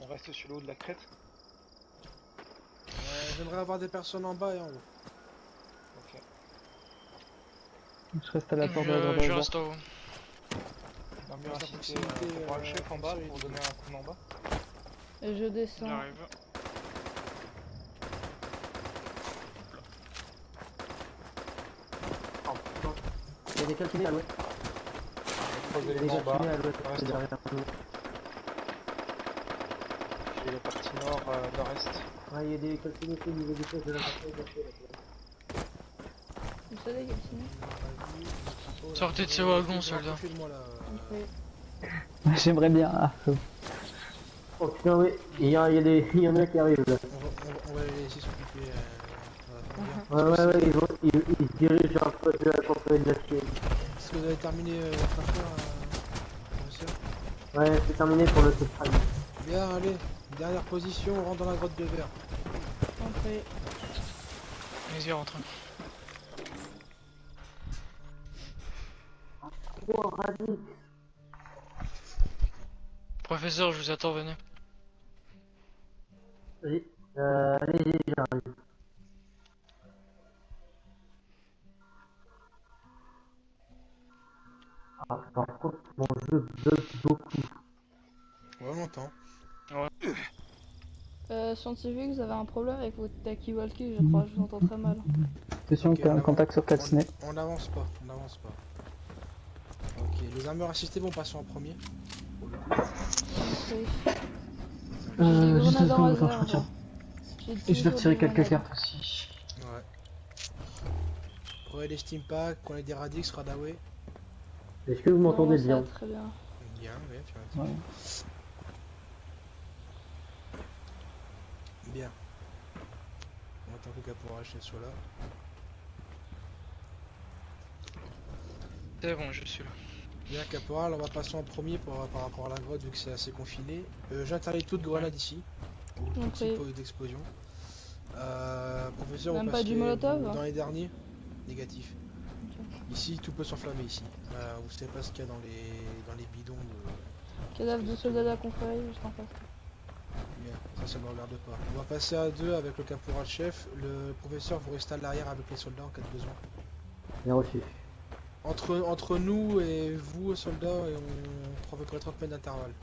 Speaker 4: On reste sur le haut de la crête.
Speaker 1: J'aimerais avoir des personnes en bas et en haut.
Speaker 4: Ok.
Speaker 6: Je reste à la porte de la grande
Speaker 2: Je
Speaker 6: réserve.
Speaker 2: reste en haut.
Speaker 4: Non mais
Speaker 1: Reste à
Speaker 4: inciter,
Speaker 1: proximité,
Speaker 4: pour le chef en bas
Speaker 1: sur les
Speaker 4: pour donner un coup en bas.
Speaker 5: Et je descends.
Speaker 2: J'arrive.
Speaker 3: Il y a des calcinés à l'ouest.
Speaker 4: Trois
Speaker 3: Il y a des
Speaker 4: éléments en bas.
Speaker 3: calcinés à l'ouest.
Speaker 4: Reste.
Speaker 3: c'est derrière nous.
Speaker 4: J'ai la partie nord, nord-est.
Speaker 3: Ouais, il y a des calcinés au niveau du poste de la partie.
Speaker 5: Vous savez calciné.
Speaker 2: Sortez de ce wagon, soldats.
Speaker 1: Approchez de moi là.
Speaker 6: J'aimerais bien. Ah,
Speaker 3: Oh putain, oui, il y en a qui arrivent là.
Speaker 1: On va les laisser s'occuper.
Speaker 3: Ouais, ils se dirigent vers le poste de la compagnie de la Chine.
Speaker 1: Est-ce que vous avez terminé votre affaire, monsieur ?
Speaker 3: Ouais, c'est terminé pour le Space Prime.
Speaker 1: Bien, allez. Dernière position, on rentre dans la grotte de verre.
Speaker 5: Compris.
Speaker 2: Allez-y, rentrez.
Speaker 3: Oh, radis.
Speaker 2: Professeur, je vous attends, venez.
Speaker 3: Vas-y, allez-y, j'arrive. Ah, par contre, mon jeu bug beaucoup.
Speaker 1: Ouais, on entend.
Speaker 5: Scientifique, vous avez un problème avec votre talkie-walkie, je crois, je vous entends très mal.
Speaker 6: Attention,
Speaker 1: Ok,
Speaker 6: t'as
Speaker 1: on
Speaker 6: un
Speaker 1: avance.
Speaker 6: contact sur 4 ciné.
Speaker 1: On n'avance pas, on n'avance pas. Ok, les armures assistées vont passer en premier.
Speaker 5: Oui. J'ai des
Speaker 6: Juste une
Speaker 5: grenades en
Speaker 6: seconde, je
Speaker 5: réserve.
Speaker 6: retiens.
Speaker 5: J'ai
Speaker 6: Et je vais
Speaker 5: toujours
Speaker 6: retirer
Speaker 5: des
Speaker 6: quelques
Speaker 5: grenades.
Speaker 6: cartes aussi.
Speaker 1: Ouais. Prenez des steam packs, prenez des radix, radaway.
Speaker 3: Est-ce que vous m'entendez
Speaker 5: Non, ça
Speaker 3: bien?
Speaker 5: va très bien.
Speaker 1: Bien, ouais, tu vois.
Speaker 6: Ouais.
Speaker 1: Bien. On attend que Caporal chef soit là.
Speaker 2: C'est bon, je suis là.
Speaker 1: Bien, Caporal, on va passer en premier par rapport à la grotte vu que c'est assez confiné. J'interdis toute grenade ici. Ou tout
Speaker 5: Ok.
Speaker 1: type d'explosion. Professeur,
Speaker 5: Même
Speaker 1: vous
Speaker 5: pas du
Speaker 1: passez
Speaker 5: molotov
Speaker 1: dans les derniers. Négatif. Ici, tout peut s'enflammer ici. Vous savez pas ce qu'il y a dans les bidons de...
Speaker 5: Cadavre de soldats de la confrérie, juste en face.
Speaker 1: Bien, ça me regarde pas. On va passer à deux avec le caporal chef. Le professeur, vous restez à l'arrière avec les soldats en cas de besoin.
Speaker 3: Bien reçu.
Speaker 1: Entre nous et vous, soldats, et on prend à peu près 30 mètres d'intervalle.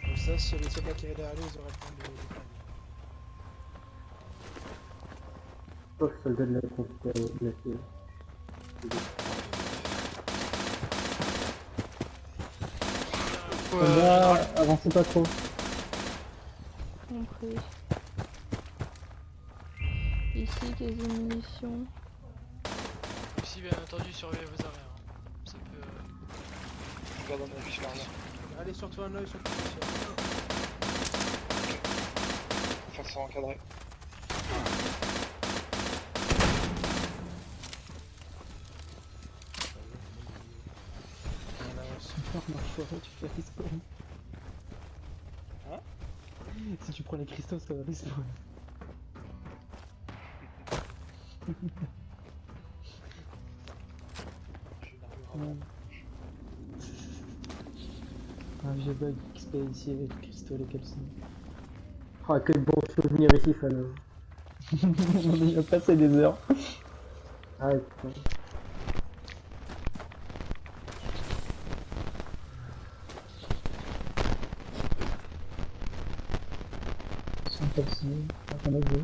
Speaker 1: Comme ça, si les soldats qui arrivent derrière nous, ils auraient le temps de défendre.
Speaker 3: Sauf soldat de la confrérie.
Speaker 6: Là, avancez pas trop.
Speaker 5: Compris. Ici, quasi munitions.
Speaker 2: Ici, bien entendu, surveillez vos arrières. Hein. Ça peut.
Speaker 4: Garde un œil sur l'arrière.
Speaker 1: Allez, surtout un œil sur le professeur.
Speaker 4: Faire ça encadré.
Speaker 1: On avance.
Speaker 6: Tu fais respawn.
Speaker 4: Hein?
Speaker 6: Si tu prends les cristaux, ça va respawn. Ouais. Un vieux bug XP ici avec les cristaux, les calcines.
Speaker 3: Ah, quel bon souvenir ici, Fallon.
Speaker 6: On a déjà passé des heures.
Speaker 3: Ah, putain.
Speaker 6: Sans calcine, on a vu.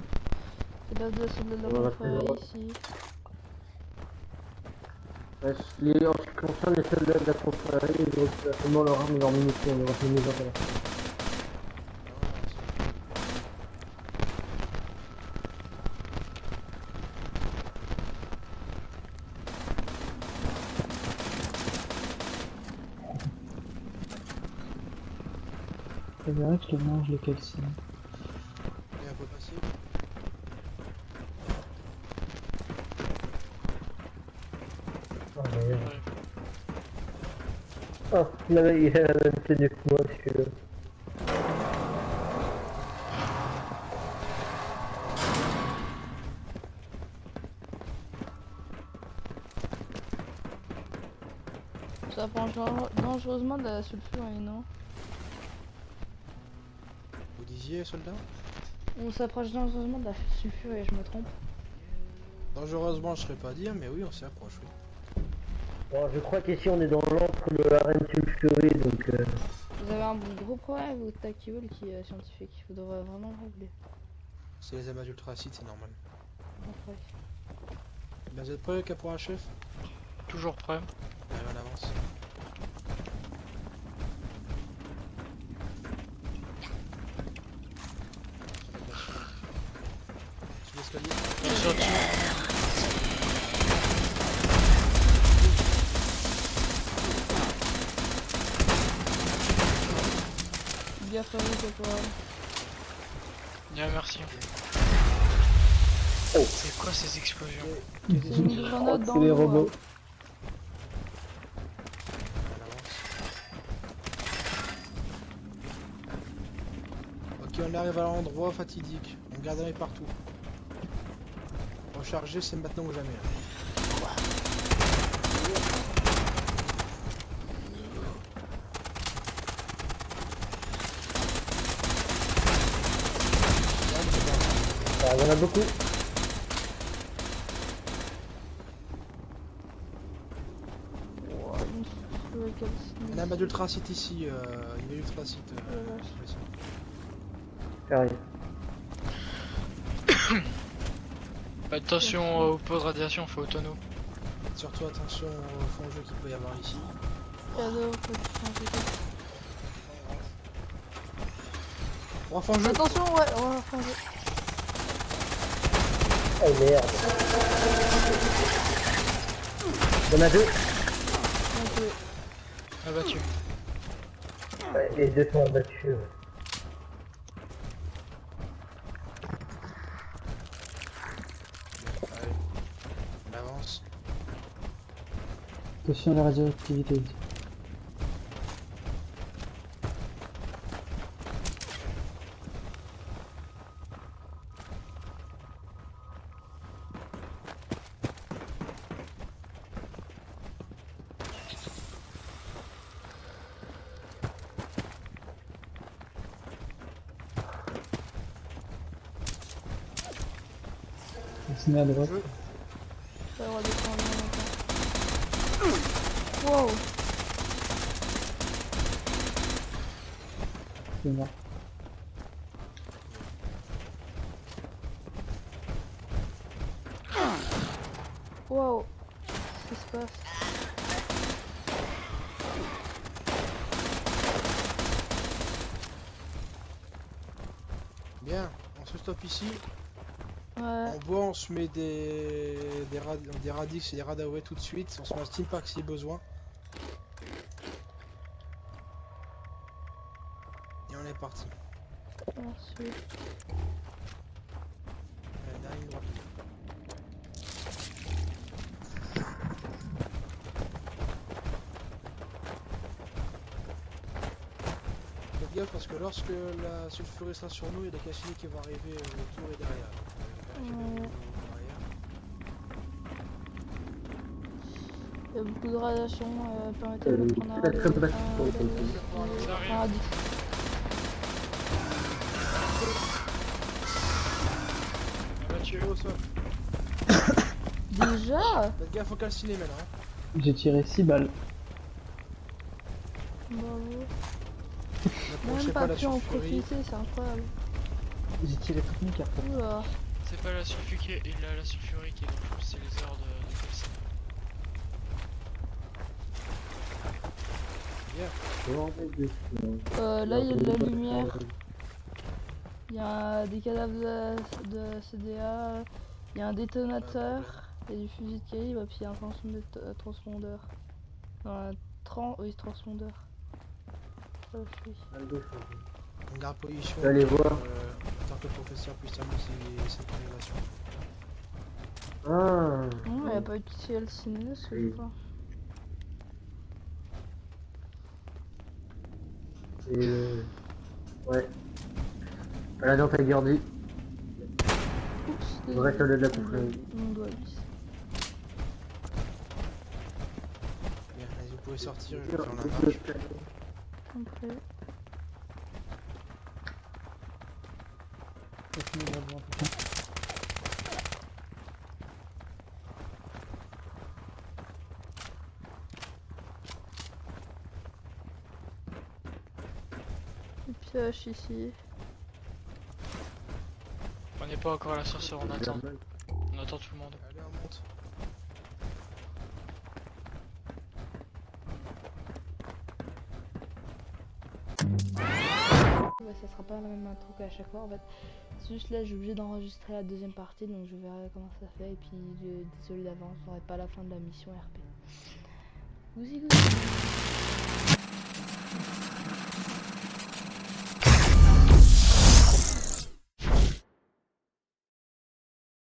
Speaker 5: Cadavre de soldats de
Speaker 3: On
Speaker 5: la
Speaker 3: va
Speaker 5: confrérie
Speaker 3: faire
Speaker 5: ici.
Speaker 3: En ce qui concerne les soldats de la confrérie, ils ont seulement leur arme et leur munitions, ils auront mis dans la
Speaker 6: C'est vrai que je te mange les calcines.
Speaker 1: Et on peut passer.
Speaker 3: Ah, là, il a la même tenue que moi, celui-là.
Speaker 5: Ça prend dangereusement de la sulfurie, non?
Speaker 1: Vous disiez, soldats?
Speaker 5: On s'approche dangereusement de la sulfurie, je me trompe.
Speaker 1: Dangereusement, je ne saurais pas dire, mais oui, on s'y approche, oui.
Speaker 3: Bon, je crois qu'ici on est dans l'antre de l'arène sulfurie, donc
Speaker 5: Vous avez un gros problème avec votre tactical qui est scientifique, vous devrez vraiment le régler.
Speaker 1: C'est les amas d'ultracite, c'est normal.
Speaker 5: Après.
Speaker 1: Ben, vous êtes prêts, caporal chef?
Speaker 2: Toujours prêt.
Speaker 1: Allez, on avance. Sur l'escalier.
Speaker 2: Sur dessus.
Speaker 5: Gaffe à vous, caporal.
Speaker 2: Bien, merci.
Speaker 1: Oh.
Speaker 2: C'est quoi ces explosions?
Speaker 5: C'est une grenade dans
Speaker 6: C'est les
Speaker 5: l'eau,
Speaker 6: robots.
Speaker 1: Ok, on arrive à l'endroit fatidique. On garde l'œil partout. Recharger, c'est maintenant ou jamais.
Speaker 3: ah, il y en a beaucoup.
Speaker 5: Ouais, une sulfurie calcinée.
Speaker 1: On a un d'ultracite ici, il y a l'ultracite.
Speaker 5: Ouais, vache.
Speaker 3: Carré.
Speaker 2: Attention aux pots de radiation, faut au tonneau.
Speaker 1: Surtout attention au fond de jeu qu'il peut y avoir ici.
Speaker 5: Cadeau, faut changer de-
Speaker 1: On fond de jeu.
Speaker 5: Attention, ouais, on va changer.
Speaker 3: Oh merde. Il y en a deux.
Speaker 5: Ok.
Speaker 2: Abattu.
Speaker 3: Ouais, les deux sont abattus. Ouais.
Speaker 1: Allez. On avance.
Speaker 6: Attention à la radioactivité. On se met à droite.
Speaker 1: Jeu.
Speaker 5: Ça va redescendre en même temps. Wow.
Speaker 6: C'est mort.
Speaker 5: Wow. Qu'est-ce qui se passe?
Speaker 1: Bien, on se stoppe ici.
Speaker 5: Ouais.
Speaker 1: En bois, on se met des radix et des radaway tout de suite. On se met un steam pack si besoin. Et on est parti.
Speaker 5: Merci.
Speaker 1: Allez, dernière ligne droite. Faites gaffe parce que lorsque la sulfurie sera sur nous, il y a des cassiniers qui vont arriver autour et derrière.
Speaker 5: Ouais.
Speaker 1: Derrière.
Speaker 5: Il y a beaucoup de radiation, permettez de prendre un
Speaker 3: peut-être comme ça,
Speaker 2: Ça arrive.
Speaker 5: radix.
Speaker 2: Abattu.
Speaker 1: Au sol.
Speaker 5: Déjà?
Speaker 1: Faites gaffe au calciné maintenant. Hein.
Speaker 6: J'ai tiré 6 balles.
Speaker 5: Bravo.
Speaker 1: N'approchez
Speaker 5: Même
Speaker 1: pas
Speaker 5: pas
Speaker 1: la
Speaker 5: pu en
Speaker 1: sulfurie.
Speaker 5: profiter, c'est incroyable.
Speaker 6: J'ai tiré toutes mes cartes.
Speaker 5: Oula.
Speaker 2: C'est pas la sulfurie, la sulfurie qui est dangereuse, c'est les heures de calcine.
Speaker 5: Là, il y a de la lumière. Il y a des cadavres de CDA. Il y a un détonateur. Il y a du fusil de calibre. Et puis il y a un transpondeur. Oui, transpondeur. Ça aussi.
Speaker 1: On garde position.
Speaker 3: Je vais aller voir.
Speaker 1: Tant que le professeur puisse terminer cette révélation.
Speaker 3: Ah.
Speaker 5: Non, il n'y a pas eu de ciel ciné, ce que je crois.
Speaker 3: Et ouais. La dent a gardé.
Speaker 5: Oups,
Speaker 3: On reste au lieu de la confrérie.
Speaker 5: Mon doigt glisse.
Speaker 1: Bien, allez, vous pouvez sortir, je vais faire la marche.
Speaker 5: Après. Une pioche ici.
Speaker 2: On n'est pas encore à l'ascenseur, on attend. On attend tout le monde.
Speaker 1: Allez, on monte.
Speaker 5: Ouais, ça sera pas la même intro qu'à chaque fois en fait. C'est juste là, j'ai obligé d'enregistrer la deuxième partie donc je verrai comment ça fait. Et puis, désolé d'avance, on n'aurait pas la fin de la mission RP. Gousi gousi.